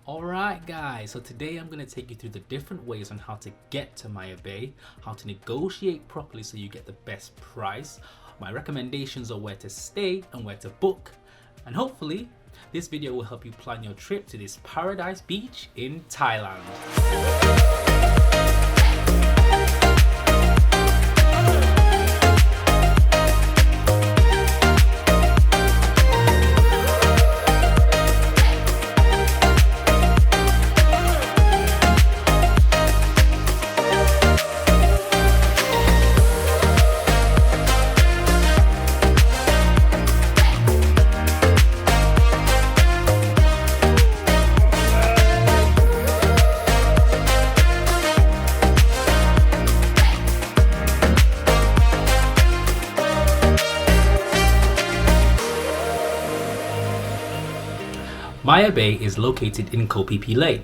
Alright guys, so today I'm going to take you through the different ways on how to get to Maya Bay, how to negotiate properly so you get the best price, my recommendations on where to stay and where to book, and hopefully this video will help you plan your trip to this paradise beach in Thailand. Maya Bay is located in Phi Phi Leh.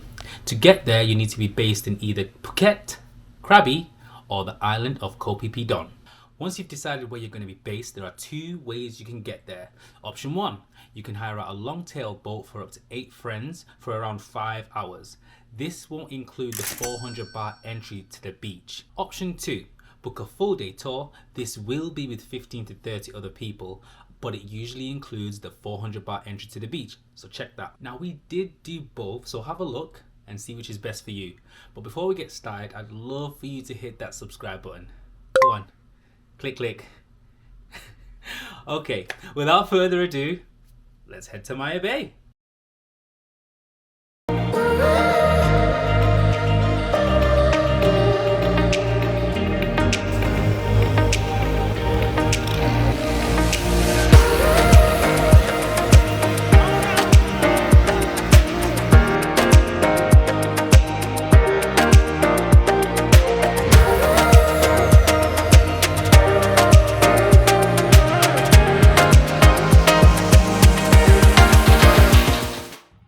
To get there, you need to be based in either Phuket, Krabi, or the island of Koh Phi Phi Don. Once you've decided where you're going to be based, there are two ways you can get there. Option 1, you can hire out a long-tail boat for up to 8 friends for around 5 hours. This won't include the 400 baht entry to the beach. Option 2, book a full day tour. This will be with 15 to 30 other people, but it usually includes the 400 baht entry to the beach, so check that. Now we did do both, so have a look and see which is best for you. But before we get started, I'd love for you to hit that subscribe button. Go on, click. Okay, without further ado, let's head to Maya Bay.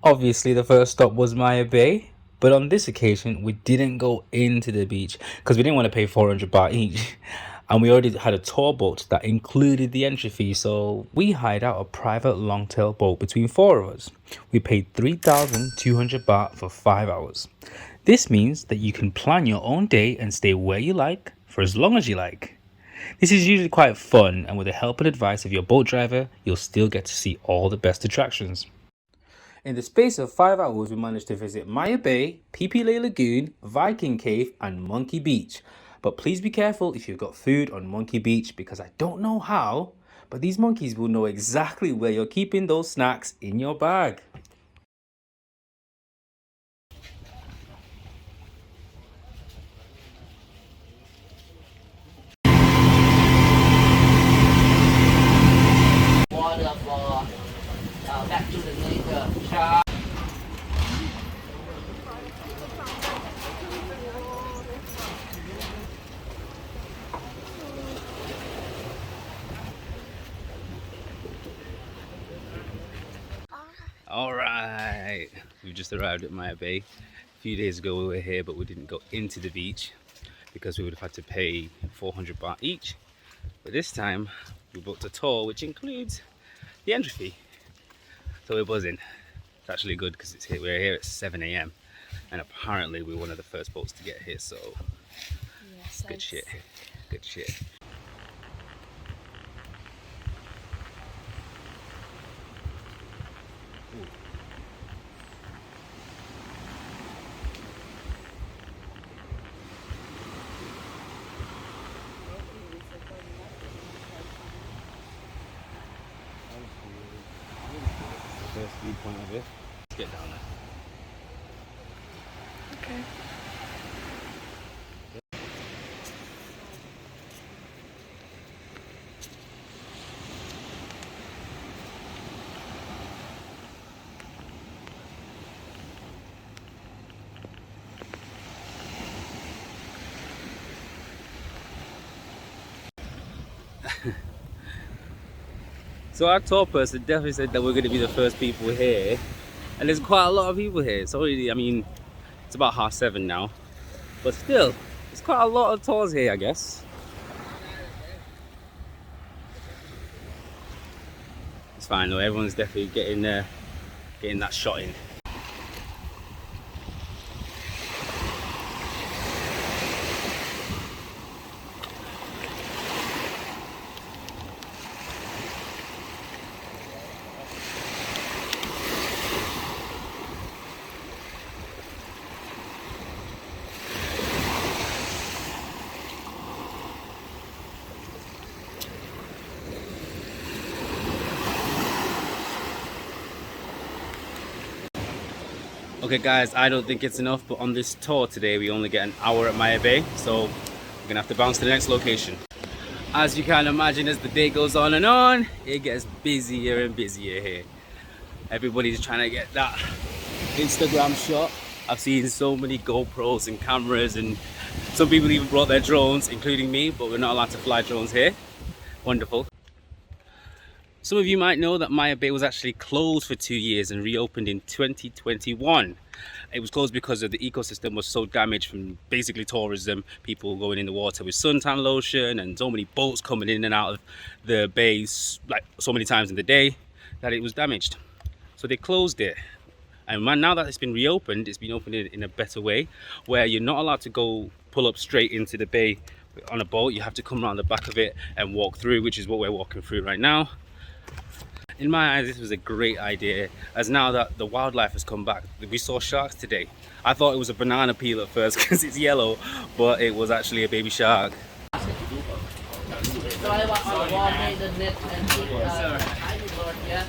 Obviously the first stop was Maya Bay, but on this occasion we didn't go into the beach because we didn't want to pay 400 baht each, and we already had a tour boat that included the entry fee, so we hired out a private long-tail boat between 4 of us. We paid 3,200 baht for 5 hours. This means that you can plan your own day and stay where you like for as long as you like. This is usually quite fun, and with the help and advice of your boat driver, you'll still get to see all the best attractions. In the space of 5 hours, we managed to visit Maya Bay, Phi Phi Leh Lagoon, Viking Cave, and Monkey Beach. But please be careful if you've got food on Monkey Beach, because I don't know how, but these monkeys will know exactly where you're keeping those snacks in your bag. Water for back to the nature. Alright, we've just arrived at Maya Bay. A few days ago we were here, but we didn't go into the beach because we would have had to pay 400 baht each. But this time we booked a tour which includes the entry fee. So we're buzzing. It's actually good because we're here at 7 AM and apparently we're one of the first boats to get here, so yes, good shit. Good shit. Ooh. First viewpoint of it. Let's get down there. Okay. So our tour person definitely said that we're going to be the first people here, and there's quite a lot of people here. It's already, I mean, it's about 7:30 now, but still, there's quite a lot of tours here, I guess. It's fine though, everyone's definitely getting that shot in. Okay guys, I don't think it's enough, but on this tour today we only get an hour at Maya Bay, so we're gonna have to bounce to the next location. As you can imagine, as the day goes on and on, it gets busier and busier here. Everybody's trying to get that Instagram shot. I've seen so many GoPros and cameras, and some people even brought their drones, including me, but we're not allowed to fly drones here. Wonderful. Some of you might know that Maya Bay was actually closed for 2 years and reopened in 2021. It was closed because of the ecosystem was so damaged from basically tourism, people going in the water with suntan lotion and so many boats coming in and out of the bays like so many times in the day that it was damaged. So they closed it. And now that it's been reopened, it's been opened in a better way, where you're not allowed to go pull up straight into the bay on a boat. You have to come around the back of it and walk through, which is what we're walking through right now. In my eyes, this was a great idea, as now that the wildlife has come back. We saw sharks today. I thought it was a banana peel at first because it's yellow, but it was actually a baby shark. So I want on the wall, made the net and put tiny board, yeah.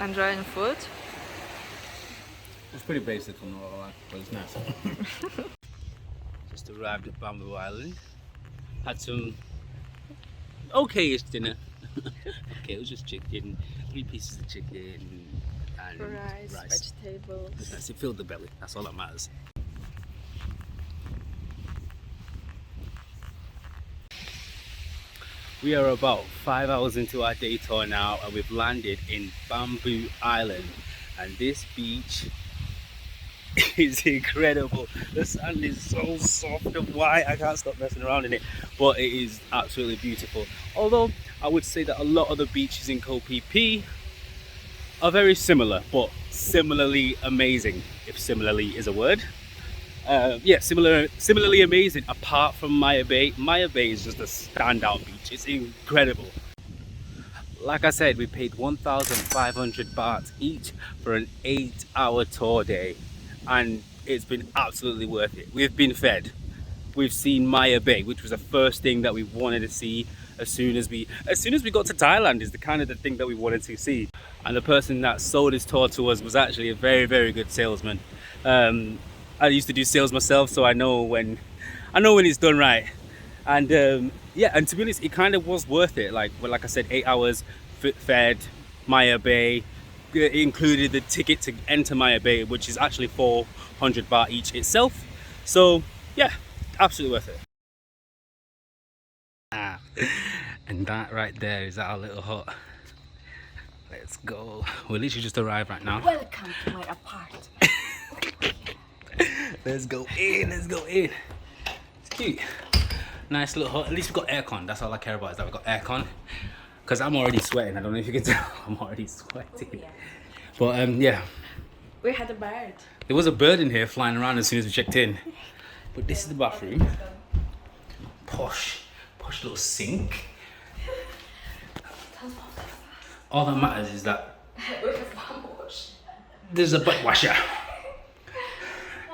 Enjoying food? It's pretty basic from what I like, but it's nice. Just arrived at Bamboo Island. Had some okay-ish dinner. Okay, it was just chicken, 3 pieces of chicken and rice. Vegetables. It filled the belly, that's all that matters. We are about 5 hours into our day tour now, and we've landed in Bamboo Island, and this beach is incredible. The sand is so soft and white, I can't stop messing around in it, but it is absolutely beautiful. Although I would say that a lot of the beaches in Koh Phi Phi are very similar, but similarly amazing, if similarly is a word. Yeah, similarly amazing, apart from Maya Bay. Maya Bay is just a standout beach. It's incredible. Like I said, we paid 1,500 baht each for an 8-hour tour day, and it's been absolutely worth it. We've been fed. We've seen Maya Bay, which was the first thing that we wanted to see as soon as we got to Thailand. Is the kind of the thing that we wanted to see. And the person that sold his tour to us was actually a very, very good salesman. I used to do sales myself, so I know when it's done right. And yeah, and to be honest, it kind of was worth it. Like I said, 8 hours fed, Maya Bay. It included the ticket to enter Maya Bay, which is actually 400 baht each itself. So yeah, absolutely worth it. And that right there is our little hut. Let's go. We literally just arrived right now. Welcome to my apartment. Let's go in, let's go in. It's cute. Nice little hut. At least we've got aircon. That's all I care about, is that we've got aircon. Because I'm already sweating. I don't know if you can tell. I'm already sweating. Yeah. But yeah. We had a bird. There was a bird in here flying around as soon as we checked in. But this is the bathroom. Posh little sink. All that matters is that there's a butt washer.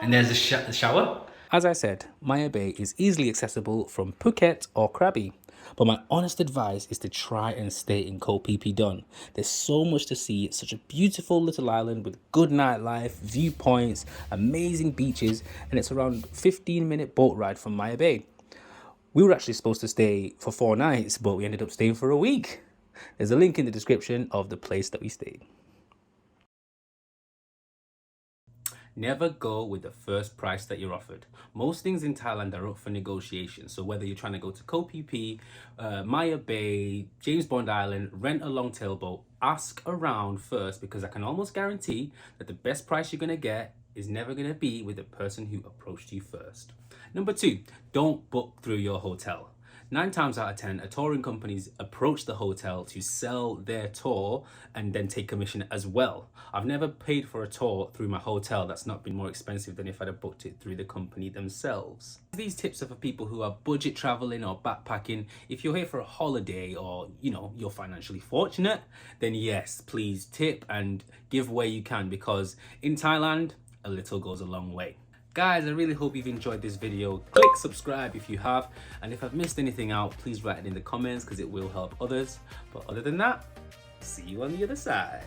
And there's a shower. As I said, Maya Bay is easily accessible from Phuket or Krabi. But my honest advice is to try and stay in Koh Phi Phi Don. There's so much to see. It's such a beautiful little island with good nightlife, viewpoints, amazing beaches, and it's around 15-minute boat ride from Maya Bay. We were actually supposed to stay for 4 nights, but we ended up staying for a week. There's a link in the description of the place that we stayed. Never go with the first price that you're offered. Most things in Thailand are up for negotiation. So whether you're trying to go to Koh Phi Phi, Maya Bay, James Bond Island, rent a long tail boat, ask around first, because I can almost guarantee that the best price you're going to get is never going to be with the person who approached you first. Number 2, don't book through your hotel. 9 times out of 10, a touring companies approach the hotel to sell their tour and then take commission as well. I've never paid for a tour through my hotel that's not been more expensive than if I'd have booked it through the company themselves. These tips are for people who are budget traveling or backpacking. If you're here for a holiday or, you're financially fortunate, then yes, please tip and give where you can, because in Thailand, a little goes a long way. Guys, I really hope you've enjoyed this video. Click subscribe if you have, and if I've missed anything out, please write it in the comments because it will help others. But other than that, see you on the other side.